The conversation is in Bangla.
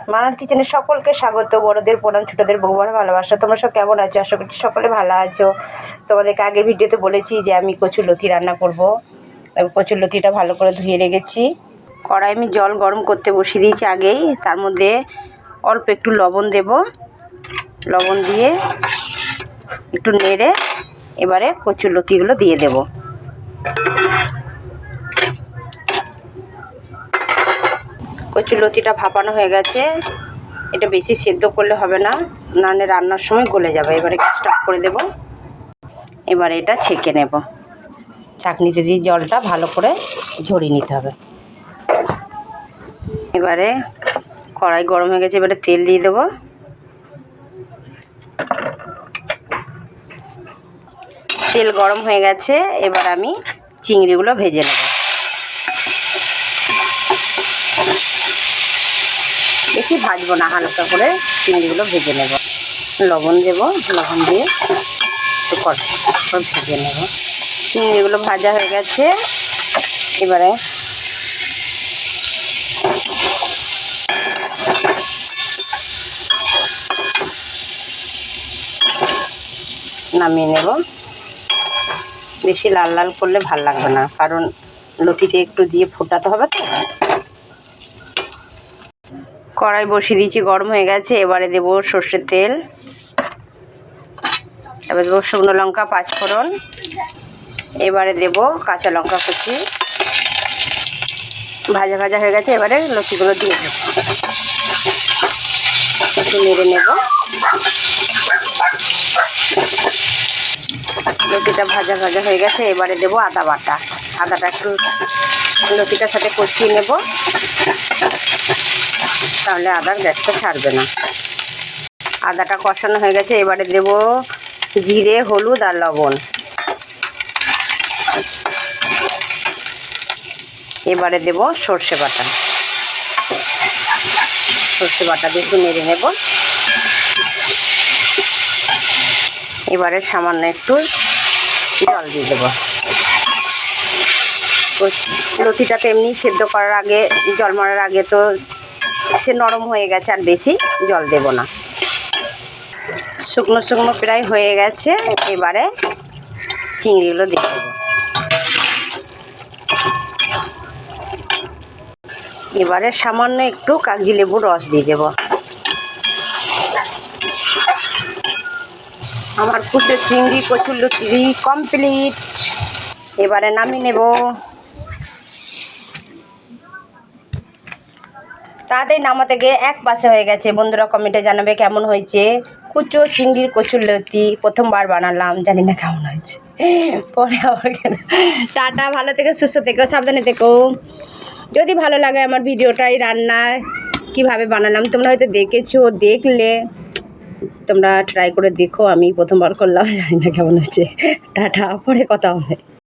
মানার কিচেনে সকলকে স্বাগত। বড়দের প্রণাম, ছোটদের বহুবার ভালোবাসা। তোমরা সব কেমন আছো? আশা করি সকলে ভালো আছো। তোমাদেরকে আগের ভিডিওতে বলেছি যে আমি কচুরলতি রান্না করব। কচুরলতিটা ভালো করে ধুয়ে রেখেছি। কড়াই আমি জল গরম করতে বসিয়ে দিয়েছি আগেই। তার মধ্যে অল্প একটু লবণ দেব। লবণ দিয়ে একটু নেড়ে এবারে কচুরলতিগুলো দিয়ে দেব। কচুরলতিটা ভাপানো হয়ে গেছে। এটা বেশি সেদ্ধ করলে হবে না, নাহলে রান্নার সময় গলে যাবে। এবারে গ্যাসটা অফ করে দেব। এবারে এটা ছেঁকে নেব। ছাঁকনিতে দিয়ে জলটা ভালো করে ঝরিয়ে নিতে হবে। এবারে কড়াই গরম হয়ে গেছে, এবারে তেল দিয়ে দেব। তেল গরম হয়ে গেছে, এবার আমি চিংড়িগুলো ভেজে নেব। বেশি ভাজবো না, হালকা করে চিংড়িগুলো ভেজে নেব। লবণ দেব, লবণ দিয়ে একটু ভেজে নেব। চিংড়িগুলো ভাজা হয়ে গেছে, এবারে নামিয়ে নেব। বেশি লাল লাল করলে ভাল লাগবে না, কারণ লতিতে একটু দিয়ে ফোটাতে হবে তো। কড়াই বসিয়ে দিয়েছি, গরম হয়ে গেছে। এবারে দেব সর্ষের তেল, এবার দেবো শুকনো লঙ্কা, পাঁচফোড়ন। এবারে দেব কাঁচা লঙ্কা কুচি। ভাজা ভাজা হয়ে গেছে, এবারে লতিগুলো দিয়ে দেব। একটু নেড়ে নেব। লতিটা ভাজা ভাজা হয়ে গেছে, এবারে দেব আদা বাটা। আদাটা একটু লতিটার সাথে কষিয়ে নেব, তাহলে আদার গ্যাসটা ছাড়বে না। আদাটা কষানো হয়ে গেছে, এবারে দেব জিরে, হলুদ আর লবণ। এবারে দেব সর্ষে বাটা। সর্ষে বাটা দিয়ে একটু নেড়ে নেব। এবারে সামান্য একটু জল দিয়ে দেবো। লতিটাতে এমনি সেদ্ধ করার আগে, জল মারার আগে তো সে নরম হয়ে গেছে, আর বেশি জল দেব না। শুকনো শুকনো প্রায় হয়ে গেছে, এবারে চিংড়িগুলো দিয়ে দেবো। এবারে সামান্য একটু কাগজি লেবুর রস দিয়ে দেবো। আমার কুচো চিংড়ি কচুরলতি কমপ্লিট। এবারে নামিয়ে নেব। তাড়াতাড়ি নামাতে গিয়ে এক পাশে হয়ে গেছে। বন্ধুরা কমেন্টে জানাবে কেমন হয়েছে। কুচো চিংড়ির কচুরলতি প্রথমবার বানালাম, জানি না কেমন হয়েছে। পরে আবার কেন। টাটা, ভালো থেকে সুস্থ থেকো, সাবধানে থেকো। যদি ভালো লাগে আমার ভিডিওটাই, রান্না কিভাবে বানালাম তোমরা হয়তো দেখেছো, দেখলে তোমরা ট্রাই করে দেখো। আমি প্রথমবার করলাম, জানি না কেমন হয়েছে। টাটা, পরে কথা হবে।